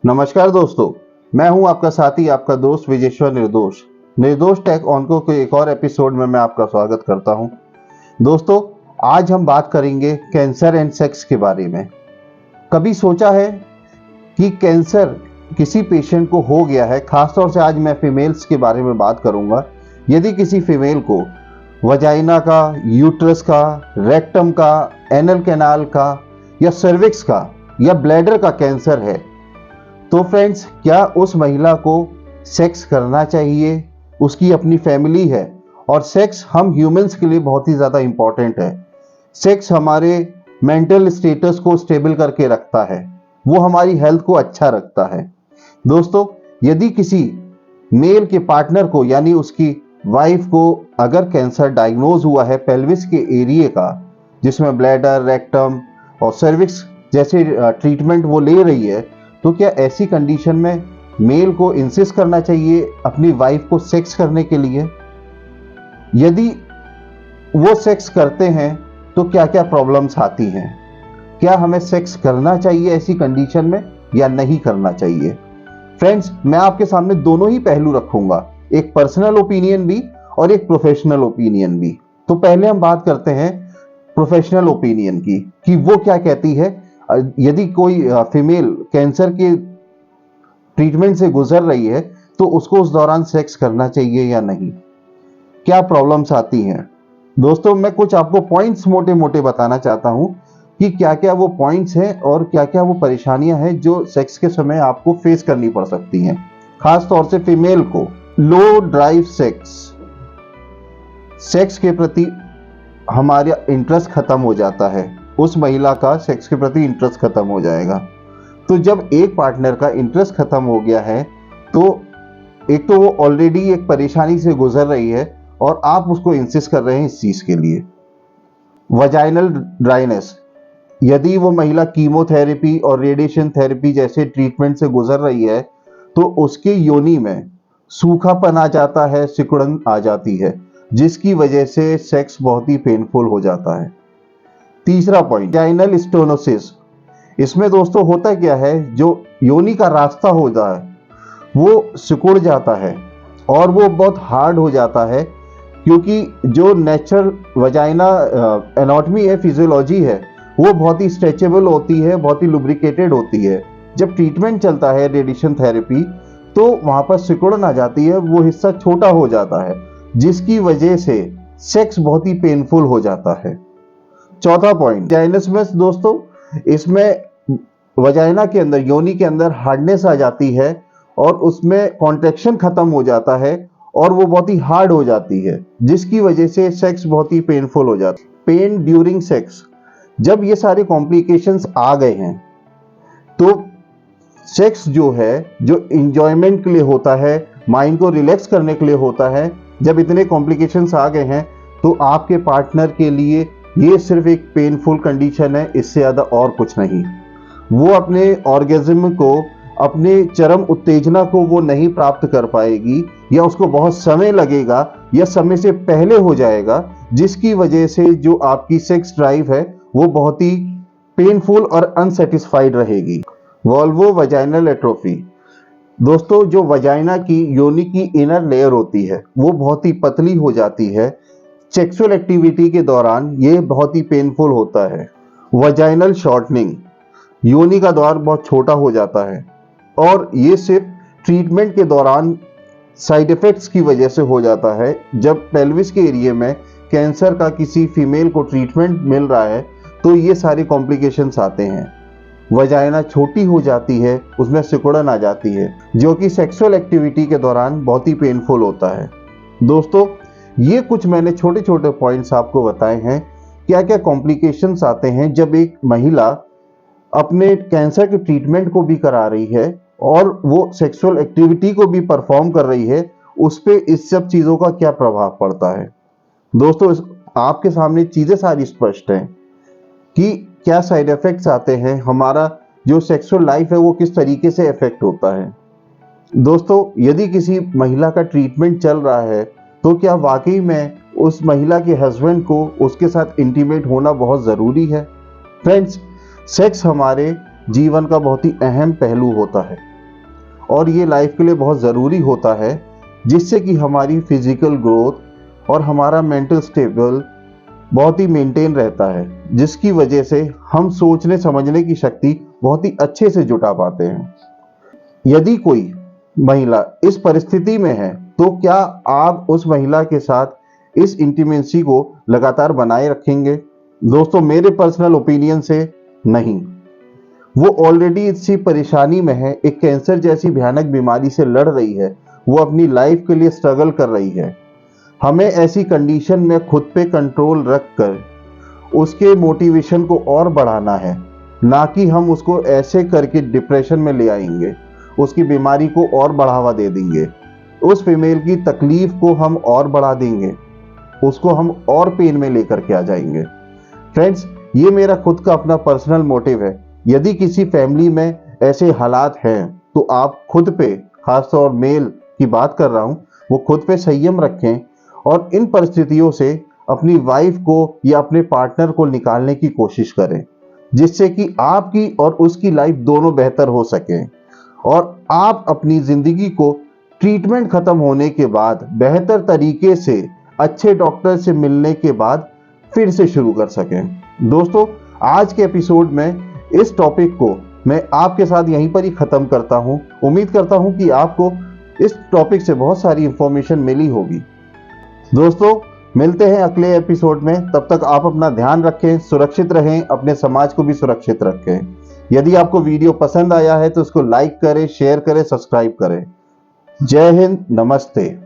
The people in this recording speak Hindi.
नमस्कार दोस्तों, मैं हूं आपका साथी, आपका दोस्त विजेश्वर निर्दोष। निर्दोष टेक ऑनको के एक और एपिसोड में मैं आपका स्वागत करता हूं। दोस्तों, आज हम बात करेंगे कैंसर एंड सेक्स के बारे में। कभी सोचा है कि कैंसर किसी पेशेंट को हो गया है? खासतौर से आज मैं फीमेल्स के बारे में बात करूंगा। यदि किसी फीमेल को वजाइना का, यूट्रस का, रेक्टम का, एनल कैनाल का या सर्विक्स का या ब्लैडर का कैंसर है, तो फ्रेंड्स, क्या उस महिला को सेक्स करना चाहिए? उसकी अपनी फैमिली है और सेक्स हम ह्यूमंस के लिए बहुत ही ज़्यादा इम्पॉर्टेंट है। सेक्स हमारे मेंटल स्टेटस को स्टेबल करके रखता है, वो हमारी हेल्थ को अच्छा रखता है। दोस्तों, यदि किसी मेल के पार्टनर को यानी उसकी वाइफ को अगर कैंसर डायग्नोज हुआ है पेल्विस के एरिया का, जिसमें ब्लैडर, रेक्टम और सर्विक्स जैसे ट्रीटमेंट वो ले रही है, तो क्या ऐसी कंडीशन में मेल को इंसिस्ट करना चाहिए अपनी वाइफ को सेक्स करने के लिए? यदि वो सेक्स करते हैं तो क्या क्या प्रॉब्लम्स आती हैं? क्या हमें सेक्स करना चाहिए ऐसी कंडीशन में या नहीं करना चाहिए? फ्रेंड्स, मैं आपके सामने दोनों ही पहलू रखूंगा, एक पर्सनल ओपिनियन भी और एक प्रोफेशनल ओपिनियन भी। तो पहले हम बात करते हैं प्रोफेशनल ओपिनियन की कि वो क्या कहती है। यदि कोई फीमेल कैंसर के ट्रीटमेंट से गुजर रही है तो उसको उस दौरान सेक्स करना चाहिए या नहीं, क्या प्रॉब्लम्स आती हैं? दोस्तों, मैं कुछ आपको पॉइंट्स मोटे मोटे बताना चाहता हूं कि क्या क्या वो पॉइंट्स हैं और क्या क्या वो परेशानियां हैं जो सेक्स के समय आपको फेस करनी पड़ सकती हैं। खास तौर से फीमेल को लो ड्राइव सेक्स के प्रति हमारा इंटरेस्ट खत्म हो जाता है, उस महिला का सेक्स के प्रति इंटरेस्ट खत्म हो जाएगा। तो जब एक पार्टनर का इंटरेस्ट खत्म हो गया है तो एक तो वो ऑलरेडी एक परेशानी से गुजर रही है और आप उसको इंसिस्ट कर रहे हैं इस चीज के लिए। वजाइनल ड्राइनेस, यदि वो महिला कीमोथेरेपी और रेडिएशन थेरेपी जैसे ट्रीटमेंट से गुजर रही है तो उसके योनि में सूखापन आ जाता है, सिकुड़न आ जाती है, जिसकी वजह से सेक्स बहुत ही पेनफुल हो जाता है। तीसरा पॉइंट, वजाइनल स्टेनोसिस। इसमें दोस्तों होता क्या है, जो योनि का रास्ता होता है वो सिकुड़ जाता है और वो बहुत हार्ड हो जाता है, क्योंकि जो नेचुरल वजाइना एनाटॉमी है, फिजियोलॉजी है, वो बहुत ही स्ट्रेचेबल होती है, बहुत ही लुब्रिकेटेड होती है। जब ट्रीटमेंट चलता है रेडिएशन थेरेपी तो वहां पर सिकुड़न आ जाती है, वो हिस्सा छोटा हो जाता है, जिसकी वजह से सेक्स बहुत ही पेनफुल हो जाता है। चौथा पॉइंट, वजाइनसमस। दोस्तों, इसमें वजाइना के अंदर, योनि के अंदर हार्डनेस आ जाती है और उसमें कॉन्ट्रैक्शन खत्म हो जाता है और वो बहुत ही हार्ड हो जाती है, जिसकी वजह से सेक्स बहुत ही पेनफुल हो जाता है। पेन ड्यूरिंग सेक्स, जब ये सारे कॉम्प्लिकेशंस आ गए हैं तो सेक्स जो है, जो इंजॉयमेंट के लिए होता है, माइंड को रिलैक्स करने के लिए होता है, जब इतने कॉम्प्लिकेशंस आ गए हैं तो आपके पार्टनर के लिए ये सिर्फ एक पेनफुल कंडीशन है, इससे ज़्यादा और कुछ नहीं। वो अपने ऑर्गेज्म को, अपने चरम उत्तेजना को वो नहीं प्राप्त कर पाएगी, या उसको बहुत समय लगेगा या समय से पहले हो जाएगा, जिसकी वजह से जो आपकी सेक्स ड्राइव है वो बहुत ही पेनफुल और अनसेटिस्फाइड रहेगी। Volvo vaginal atrophy. दोस्तों, जो वजाइना की योनि की इनर लेयर होती है वो बहुत ही पतली हो जाती है। सेक्सुअल एक्टिविटी के दौरान ये बहुत ही पेनफुल होता है। वजाइनल शॉर्टनिंग, योनि का द्वार बहुत छोटा हो जाता है और ये सिर्फ ट्रीटमेंट के दौरान साइड इफेक्ट्स की वजह से हो जाता है। जब पेल्विस के एरिया में कैंसर का किसी फीमेल को ट्रीटमेंट मिल रहा है तो ये सारे कॉम्प्लिकेशंस आते हैं। वजाइना छोटी हो जाती है, उसमें सिकुड़न आ जाती है, जो कि सेक्सुअल एक्टिविटी के दौरान बहुत ही पेनफुल होता है। दोस्तों, ये कुछ मैंने छोटे छोटे पॉइंट्स आपको बताए हैं, क्या क्या कॉम्प्लिकेशंस आते हैं जब एक महिला अपने कैंसर के ट्रीटमेंट को भी करा रही है और वो सेक्सुअल एक्टिविटी को भी परफॉर्म कर रही है, उस पे इस सब चीज़ों का क्या प्रभाव पड़ता है। दोस्तों, आपके सामने चीज़ें सारी स्पष्ट हैं कि क्या साइड इफेक्ट्स आते हैं, हमारा जो सेक्सुअल लाइफ है वो किस तरीके से इफेक्ट होता है। दोस्तों, यदि किसी महिला का ट्रीटमेंट चल रहा है तो क्या वाकई में उस महिला के हस्बैंड को उसके साथ इंटीमेट होना बहुत ज़रूरी है? फ्रेंड्स, सेक्स हमारे जीवन का बहुत ही अहम पहलू होता है। और ये लाइफ के लिए बहुत ज़रूरी होता है, जिससे कि हमारी फिजिकल ग्रोथ और हमारा मेंटल स्टेबल बहुत ही मेंटेन रहता है, जिसकी वजह से हम सोचने समझने की शक्ति बहुत ही अच्छे से जुटा पाते हैं। यदि कोई महिला इस परिस्थिति में है तो क्या आप उस महिला के साथ इस इंटीमेसी को लगातार बनाए रखेंगे? दोस्तों, मेरे पर्सनल ओपिनियन से नहीं। वो ऑलरेडी इसी परेशानी में है, एक कैंसर जैसी भयानक बीमारी से लड़ रही है, वो अपनी लाइफ के लिए स्ट्रगल कर रही है। हमें ऐसी कंडीशन में खुद पे कंट्रोल रखकर उसके मोटिवेशन को और बढ़ाना है, ना कि हम उसको ऐसे करके डिप्रेशन में ले आएंगे, उसकी बीमारी को और बढ़ावा दे देंगे, उस फीमेल की तकलीफ को हम और बढ़ा देंगे, उसको हम और पेन में लेकर के आ जाएंगे। फ्रेंड्स, ये मेरा खुद का अपना पर्सनल मोटिव है। यदि किसी फैमिली में ऐसे हालात हैं तो आप खुद पे, खासतौर मेल की बात कर रहा हूँ, वो खुद पे संयम रखें और इन परिस्थितियों से अपनी वाइफ को या अपने पार्टनर को निकालने की कोशिश करें, जिससे कि आपकी और उसकी लाइफ दोनों बेहतर हो सके और आप अपनी जिंदगी को ट्रीटमेंट खत्म होने के बाद बेहतर तरीके से अच्छे डॉक्टर से मिलने के बाद फिर से शुरू कर सकें। दोस्तों, आज के एपिसोड में इस टॉपिक को मैं आपके साथ यहीं पर ही खत्म करता हूं। उम्मीद करता हूं कि आपको इस टॉपिक से बहुत सारी इंफॉर्मेशन मिली होगी। दोस्तों, मिलते हैं अगले एपिसोड में। तब तक आप अपना ध्यान रखें, सुरक्षित रहें, अपने समाज को भी सुरक्षित रखें। यदि आपको वीडियो पसंद आया है तो उसको लाइक करें, शेयर करें, सब्सक्राइब करें। जय हिंद, नमस्ते।